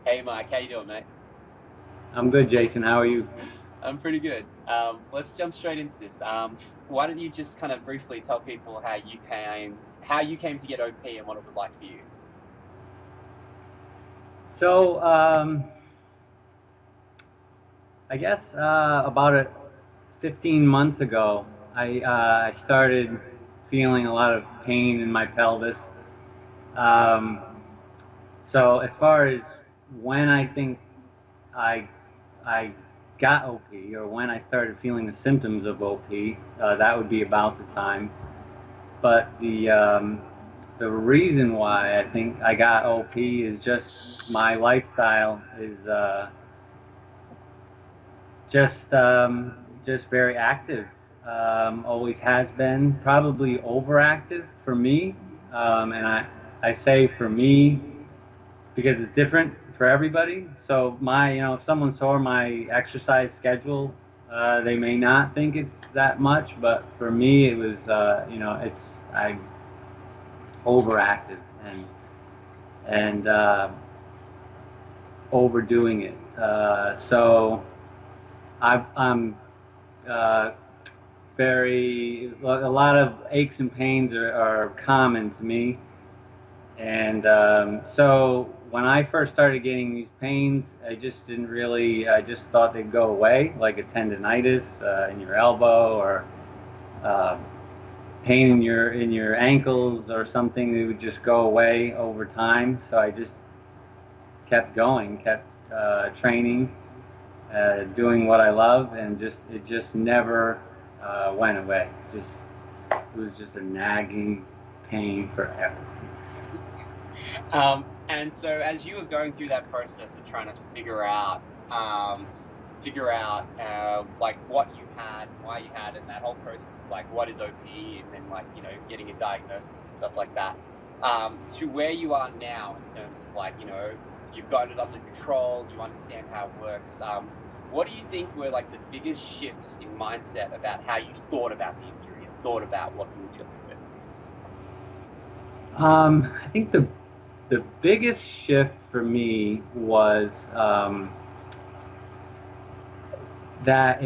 Hey Mike, how you doing, mate? I'm good, Jason. How are you? I'm pretty good. Let's jump straight into this. Why don't you just kind of briefly tell people how you came to get OP and what it was like for you? So, I guess about 15 months ago, I started feeling a lot of pain in my pelvis. Um, so, as far as when I think I I got OP or when I started feeling the symptoms of OP, that would be about the time. But the reason why I think I got OP is just my lifestyle is just just very active. Always has been, probably overactive for me. And I say for me because it's different for everybody. So if someone saw my exercise schedule, they may not think it's that much, but for me, it was, it's I overactive and overdoing it. So I'm uh, a lot of aches and pains are common to me. And so when I first started getting these pains, I just thought they'd go away, like a tendonitis in your elbow or uh, pain in your ankles or something. It would just go away over time. So I just kept going, kept training, doing what I love, and it just never went away. It was just a nagging pain forever. And so as you were going through that process of trying to figure out like what you had and why you had it, and that whole process of like what is OP, and then like getting a diagnosis and stuff like that, to where you are now in terms of like you've gotten it under control, you understand how it works. What do you think were like the biggest shifts in mindset about how you thought about the injury and thought about what you were dealing with? I think the biggest shift for me was that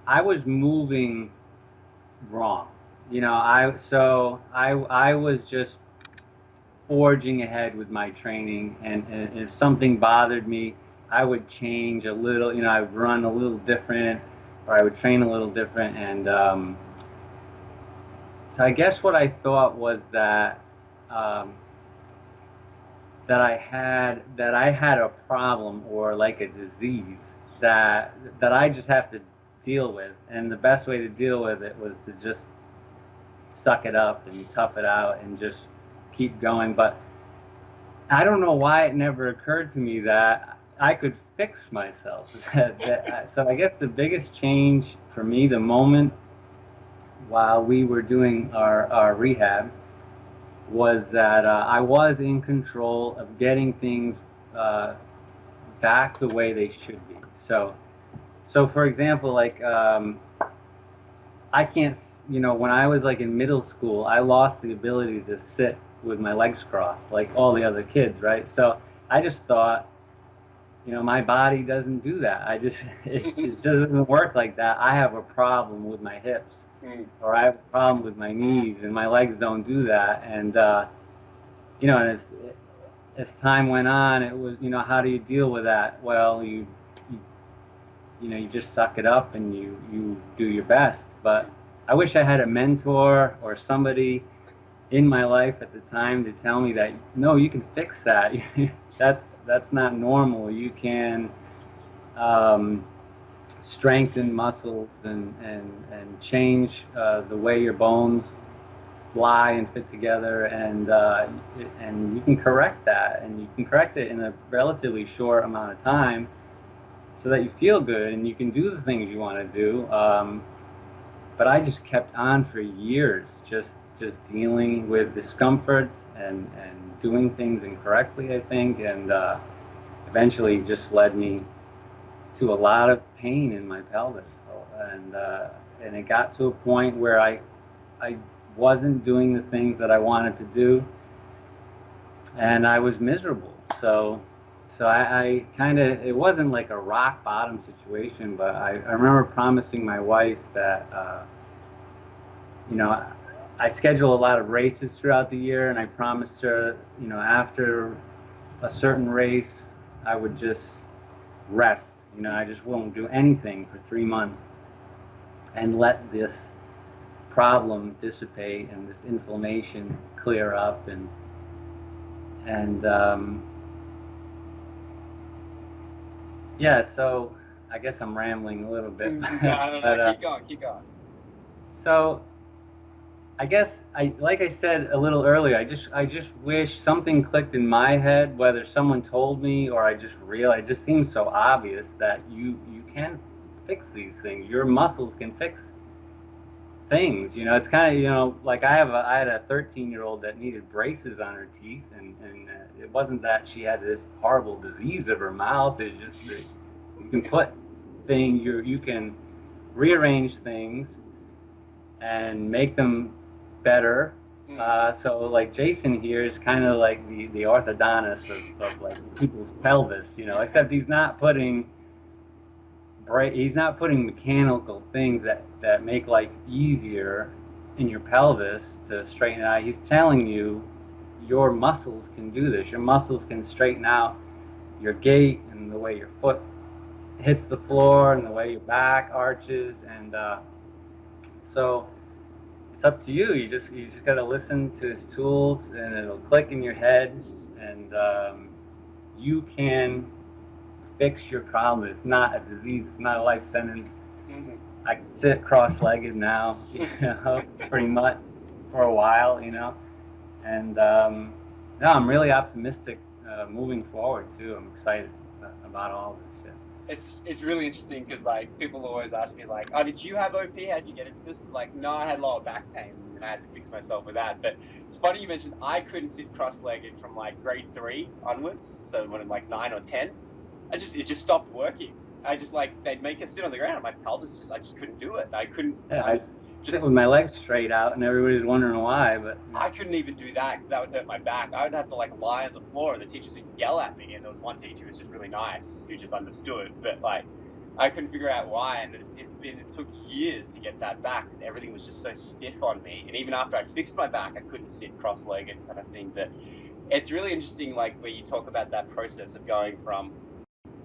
I was moving wrong. I was just forging ahead with my training, and if something bothered me, I would change a little. I would run a little different, or I would train a little different, and so I guess what I thought was um, that I had a problem or like a disease that I just have to deal with, and the best way to deal with it was to just suck it up and tough it out and just keep going. But I don't know why it never occurred to me that I could fix myself. So I guess the biggest change for me, the moment while we were doing our rehab, was that I was in control of getting things uh, back the way they should be. So for example, like I can't, when I was like in middle school, I lost the ability to sit with my legs crossed, like all the other kids, right? So I just thought, my body doesn't do that. It just doesn't work like that. I have a problem with my hips, Mm. or I have a problem with my knees, and my legs don't do that. And and as time went on, it was, how do you deal with that? Well, you you just suck it up and you do your best. But I wish I had a mentor or somebody in my life at the time to tell me that no, you can fix that. That's not normal. You can um, strengthen muscles and change the way your bones lie and fit together, and you can correct that, and you can correct it in a relatively short amount of time so that you feel good and you can do the things you want to do. But I just kept on for years, just dealing with discomforts and doing things incorrectly, I think, and eventually just led me to a lot of pain in my pelvis. And it got to a point where I wasn't doing the things that I wanted to do, and I was miserable. So I kind of, it wasn't like a rock bottom situation, but I remember promising my wife that, you know, I schedule a lot of races throughout the year, and I promised her, you know, after a certain race, I would just rest. You know, I just won't do anything for 3 months and let this problem dissipate and this inflammation clear up. And yeah, so I guess I'm rambling a little bit. No, keep going, keep going. So I guess like I said a little earlier, I just wish something clicked in my head, whether someone told me or I just realized. It just seems so obvious that you can fix these things. Your muscles can fix things. You know, it's kind of, you know, like I had a 13-year-old that needed braces on her teeth, and it wasn't that she had this horrible disease of her mouth. It's just that you can put you can rearrange things and make them better. So like Jason here is kind of like the orthodontist of like people's pelvis, you know, except he's not putting mechanical things that make life easier in your pelvis to straighten it out. He's telling you your muscles can do this. Your muscles can straighten out your gait and the way your foot hits the floor and the way your back arches, and so it's up to you. You just got to listen to his tools, and it'll click in your head, and you can fix your problem. It's not a disease. It's not a life sentence. I can sit cross-legged now, you know, pretty much for a while, you know, and no, I'm really optimistic moving forward too. I'm excited about all this shit. It's really interesting because like people always ask me like, oh, did you have OP? How'd you get into this? Like, no, I had lower back pain and I had to fix myself with that. But it's funny you mentioned I couldn't sit cross-legged from like grade 3 onwards. So when I'm like 9 or 10, it just stopped working. I just like they'd make us sit on the ground and my pelvis I just couldn't do it. I couldn't. Yeah, I sit with my legs straight out, and everybody's wondering why. But I couldn't even do that because that would hurt my back. I would have to like lie on the floor, and the teachers would yell at me. And there was one teacher who was just really nice, who just understood. But like, I couldn't figure out why, and it took years to get that back because everything was just so stiff on me. And even after I fixed my back, I couldn't sit cross-legged kind of thing. But it's really interesting, like where you talk about that process of going from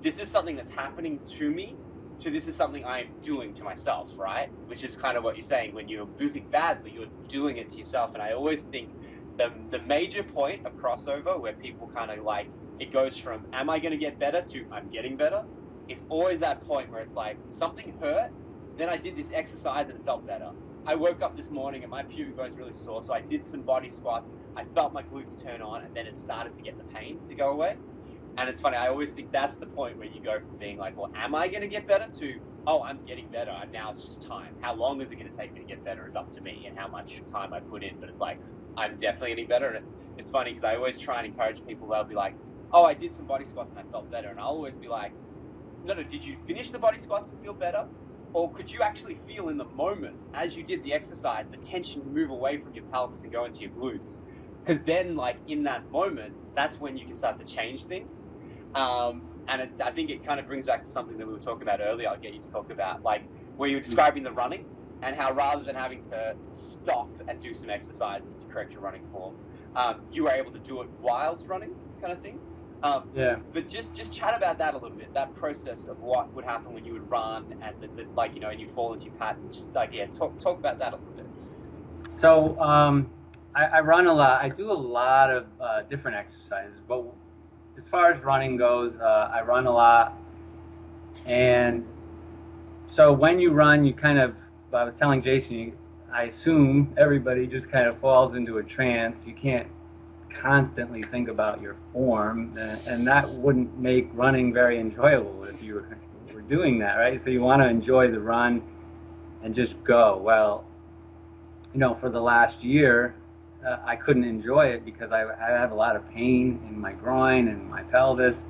this is something that's happening to me to this is something I'm doing to myself, right? Which is kind of what you're saying. When you're moving badly, you're doing it to yourself. And I always think the major point of crossover where people kind of like, it goes from, am I going to get better to I'm getting better? It's always that point where it's like, something hurt, then I did this exercise and it felt better. I woke up this morning and my pubic bone is really sore, so I did some body squats. I felt my glutes turn on, and then it started to get the pain to go away. And it's funny, I always think that's the point where you go from being like, well, am I going to get better to, oh, I'm getting better, and now it's just time. How long is it going to take me to get better is up to me and how much time I put in. But it's like, I'm definitely getting better. And it's funny because I always try and encourage people. They'll be like, oh, I did some body squats and I felt better. And I'll always be like, no, did you finish the body squats and feel better? Or could you actually feel in the moment, as you did the exercise, the tension move away from your pelvis and go into your glutes? Because then, like, in that moment, that's when you can start to change things. I think it kind of brings back to something that we were talking about earlier. I'll get you to talk about, like, where you were describing the running and how rather than having to stop and do some exercises to correct your running form, you were able to do it whilst running, kind of thing. yeah. But just chat about that a little bit, that process of what would happen when you would run and like, you know, and you fall into your pattern. Just like, yeah, talk about that a little bit. So I run a lot. I do a lot of different exercises, but as far as running goes, I run a lot. And so when you run, you kind of, I was telling Jason, I assume everybody just kind of falls into a trance. You can't constantly think about your form, and that wouldn't make running very enjoyable if you were doing that, right? So you want to enjoy the run and just go. Well, you know, for the last year, I couldn't enjoy it because I have a lot of pain in my groin and my pelvis,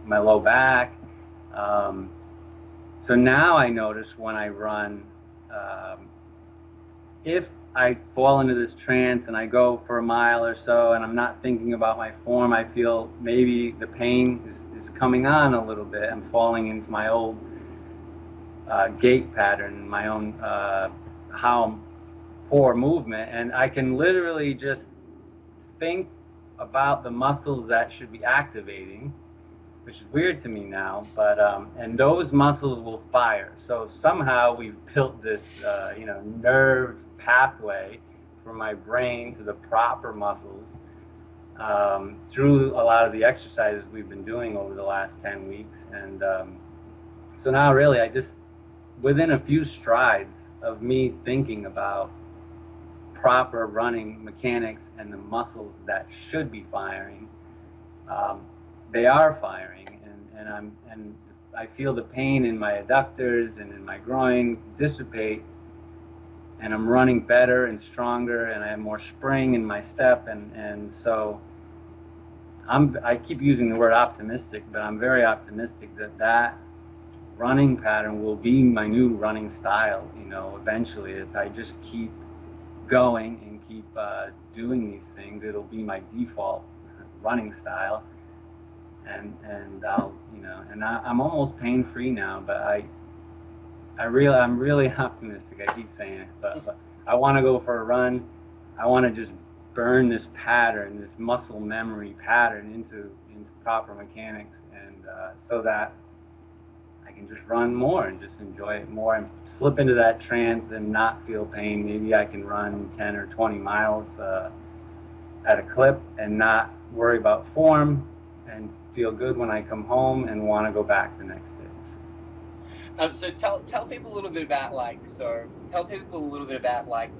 my low back. So now I notice when I run, if I fall into this trance and I go for a mile or so and I'm not thinking about my form, I feel maybe the pain is coming on a little bit. I'm falling into my old gait pattern, my own how poor movement, and I can literally just think about the muscles that should be activating, which is weird to me now, but and those muscles will fire. So somehow we've built this, nerve pathway from my brain to the proper muscles through a lot of the exercises we've been doing over the last 10 weeks. And so now really I just, within a few strides of me thinking about proper running mechanics and the muscles that should be firing, they are firing, and I feel the pain in my adductors and in my groin dissipate, and I'm running better and stronger, and I have more spring in my step, and so I keep using the word optimistic, but I'm very optimistic that running pattern will be my new running style. Eventually, if I just keep going and keep doing these things, it'll be my default running style. And I'll, and I'm almost pain free now, but I'm really optimistic. I keep saying it, but I want to go for a run. I want to just burn this pattern, this muscle memory pattern into proper mechanics, and so that I can just run more and just enjoy it more and slip into that trance and not feel pain. Maybe I can run 10 or 20 miles at a clip and not worry about form and feel good when I come home and want to go back the next day. So tell people a little bit about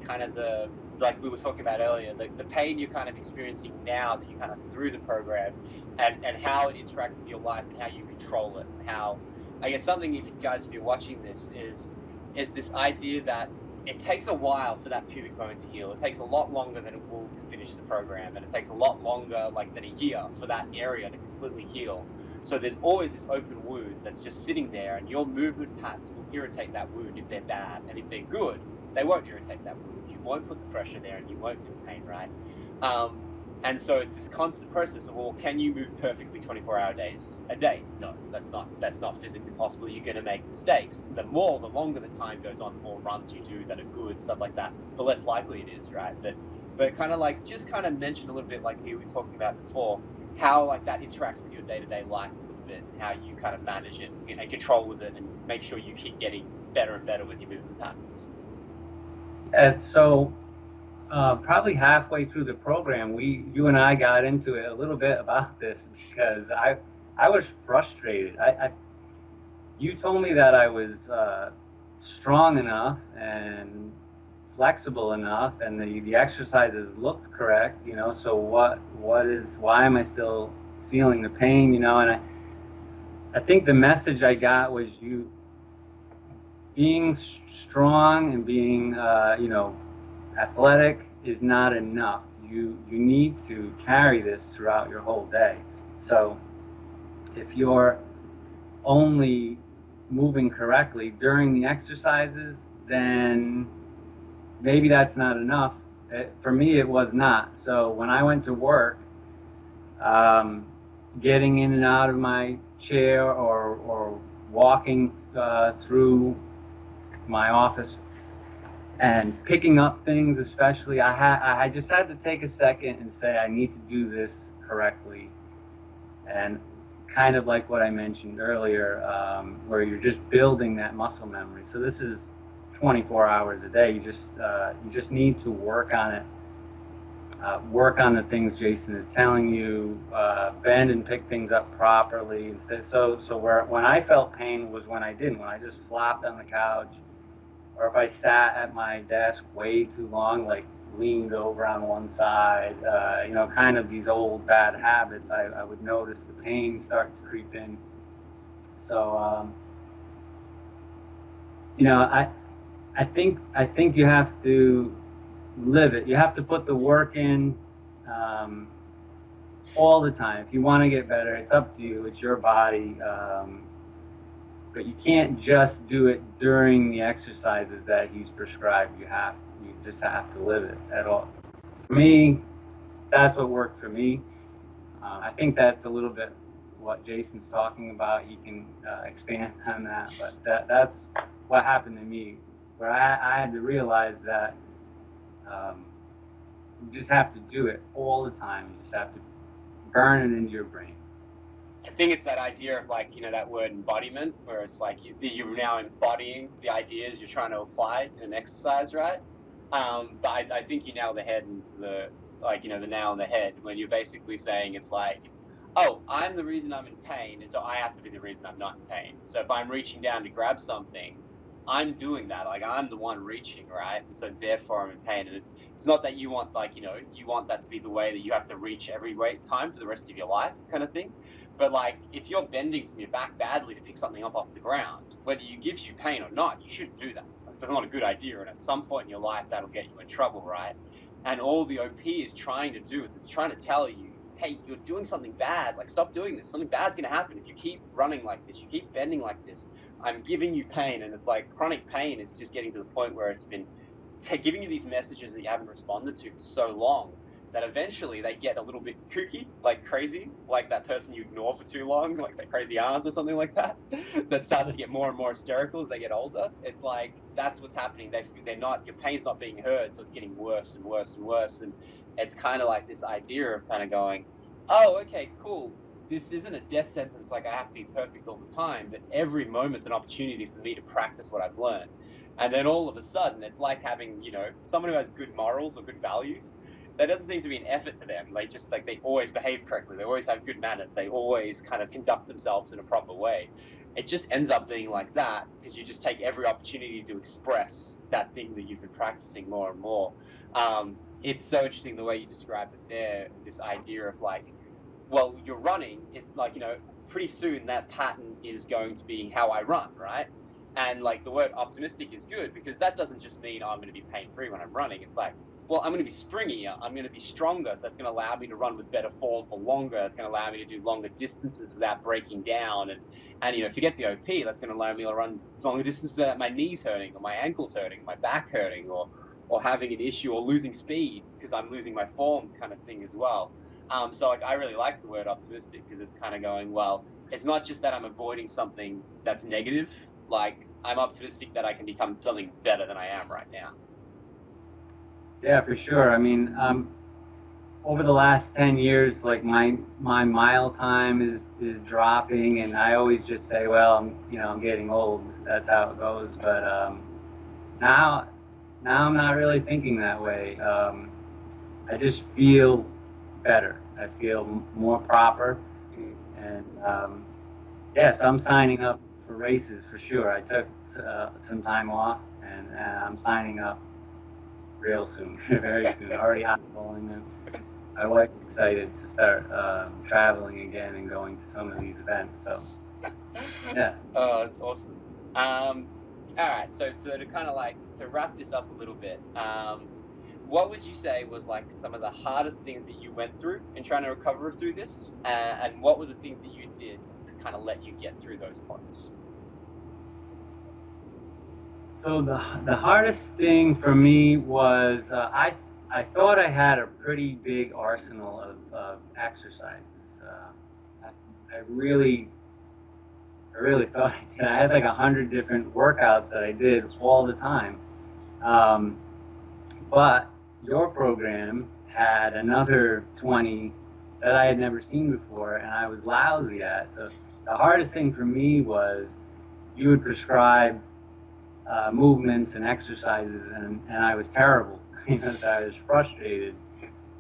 kind of like we were talking about earlier, the pain you're kind of experiencing now that you kind of through the program, and how it interacts with your life and how you control it, and how, I guess, something, if you're watching this, is this idea that it takes a while for that pubic bone to heal. It takes a lot longer than it will to finish the program, and it takes a lot longer, than a year, for that area to completely heal. So there's always this open wound that's just sitting there, and your movement patterns will irritate that wound if they're bad, and if they're good, they won't irritate that wound. You won't put the pressure there, and you won't feel pain, right? And so it's this constant process of, well, can you move perfectly 24-hour days a day? No, that's not physically possible. You're going to make mistakes. The longer the time goes on, the more runs you do that are good, stuff like that, the less likely it is, right? But kind of just kind of mention a little bit, like you were talking about before, how that interacts with your day-to-day life a little bit, and how you kind of manage it and control with it and make sure you keep getting better and better with your movement patterns. And so probably halfway through the program, you and I got into it a little bit about this, because I was frustrated. You told me that I was strong enough and flexible enough, and the exercises looked correct, so why am I still feeling the pain, and I think the message I got was, you being strong and being athletic is not enough. You need to carry this throughout your whole day. So if you're only moving correctly during the exercises, then maybe that's not enough. For me, it was not. So when I went to work, getting in and out of my chair or walking through my office and picking up things, especially, I just had to take a second and say, I need to do this correctly. And kind of like what I mentioned earlier, where you're just building that muscle memory. So this is 24 hours a day. You just need to work on it. Work on the things Jason is telling you. Bend and pick things up properly. So when I felt pain was when I didn't. When I just flopped on the couch, or if I sat at my desk way too long, like leaned over on one side, kind of these old bad habits, I would notice the pain start to creep in. So, I think you have to live it. You have to put the work in all the time. If you want to get better, it's up to you. It's your body. But you can't just do it during the exercises that he's prescribed. You have You just have to live it at all. For me, that's what worked for me. I think that's a little bit what Jason's talking about. He can expand on that, but that's what happened to me, where I had to realize that um, you just have to do it all the time. You just have to burn it into your brain. I think it's that idea of like, that word embodiment, where it's like you're now embodying the ideas you're trying to apply in an exercise, right? But I think you nail the head into the, like, the nail on the head when you're basically saying it's like, oh, I'm the reason I'm in pain, and so I have to be the reason I'm not in pain. So if I'm reaching down to grab something, I'm doing that. Like, I'm the one reaching, right? And so therefore I'm in pain. And it's not that you want, like, you want that to be the way that you have to reach every time for the rest of your life, kind of thing. But like, if you're bending from your back badly to pick something up off the ground, whether it gives you pain or not, you shouldn't do that. That's not a good idea. And at some point in your life, that'll get you in trouble, right? And all the OP is trying to do is it's trying to tell you, hey, you're doing something bad. Like, stop doing this. Something bad's going to happen. If you keep running like this, you keep bending like this, I'm giving you pain. And it's like chronic pain is just getting to the point where it's been giving you these messages that you haven't responded to for so long that eventually they get a little bit kooky, like crazy, like that person you ignore for too long, like that crazy aunt or something like that, that starts to get more and more hysterical as they get older. It's like, that's what's happening. They're not, your pain's not being heard, so it's getting worse and worse and worse. And it's kind of like this idea of kind of going, oh, okay, cool. This isn't a death sentence, like I have to be perfect all the time, but every moment's an opportunity for me to practice what I've learned. And then all of a sudden, it's like having, someone who has good morals or good values. There doesn't seem to be an effort to them. They just, like, they always behave correctly. They always have good manners. They always kind of conduct themselves in a proper way. It just ends up being like that because you just take every opportunity to express that thing that you've been practicing more and more. It's so interesting the way you described it there, this idea of like, well, you're running is like, pretty soon that pattern is going to be how I run, right? And like the word optimistic is good because that doesn't just mean, oh, I'm going to be pain-free when I'm running. It's like, well, I'm going to be springier, I'm going to be stronger, so that's going to allow me to run with better form for longer. It's going to allow me to do longer distances without breaking down. And forget the OP, that's going to allow me to run longer distances without my knees hurting or my ankles hurting, my back hurting, or having an issue or losing speed because I'm losing my form kind of thing as well. So like, I really like the word optimistic because it's kind of going, well, it's not just that I'm avoiding something that's negative. Like, I'm optimistic that I can become something better than I am right now. Yeah, for sure. I mean, over the last 10 years, like my mile time is dropping, and I always just say, well, I'm getting old. That's how it goes. But now I'm not really thinking that way. I just feel better. I feel more proper, and yes, I'm signing up for races for sure. I took some time off, and I'm signing up real soon, very soon. Already eyeballing them. My wife's excited to start traveling again and going to some of these events. So, yeah. Oh, that's awesome. All right, so to kind of like to wrap this up a little bit, what would you say was like some of the hardest things that you went through in trying to recover through this, and what were the things that you did to kind of let you get through those points? So the hardest thing for me was I thought I had a pretty big arsenal of exercises. I really thought I did. I had like 100 different workouts that I did all the time. Um, but your program had another 20 that I had never seen before, and I was lousy at. So the hardest thing for me was you would prescribe movements and exercises, and I was terrible. So I was frustrated,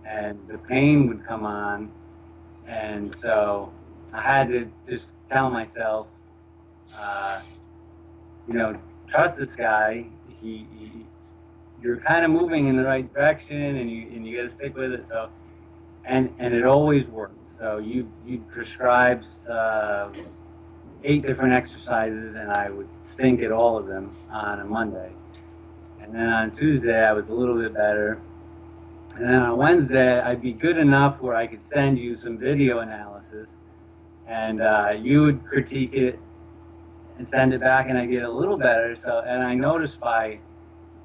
and the pain would come on, and so I had to just tell myself, uh, trust this guy. You're kind of moving in the right direction, and you got to stick with it. So, and it always worked. So you prescribed 8 different exercises, and I would stink at all of them on a Monday. And then on Tuesday, I was a little bit better. And then on Wednesday, I'd be good enough where I could send you some video analysis, and you would critique it and send it back, and I get a little better. So, and I noticed by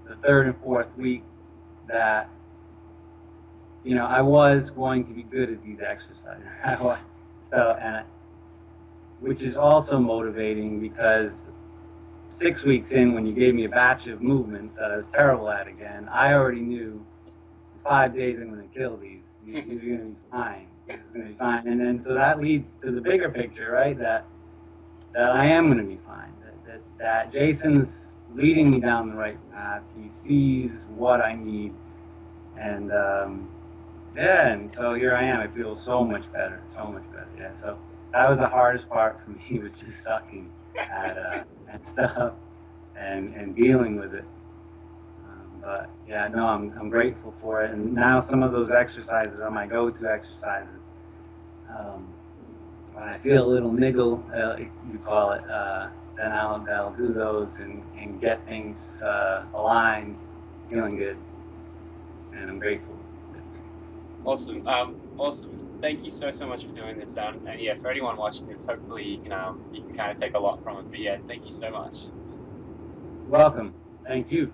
the 3rd and 4th week, that, you know, I was going to be good at these exercises. So, and which is also motivating because 6 weeks in, when you gave me a batch of movements that I was terrible at again, I already knew in 5 days I'm going to kill these. These are going to be fine. This is going to be fine. And then so that leads to the bigger picture, right? That I am going to be fine. That Jason's leading me down the right path. He sees what I need, and yeah, and so here I am. I feel so much better, so much better. Yeah, so that was the hardest part for me, was just sucking at stuff and dealing with it. But yeah, no, I'm grateful for it. And now some of those exercises are my go-to exercises. When I feel a little niggle, you call it, then I'll do those and get things aligned, feeling good, and I'm grateful. Awesome. Awesome. Thank you so much for doing this. And yeah, for anyone watching this, hopefully you can kind of take a lot from it. But yeah, thank you so much. Welcome. Thank you.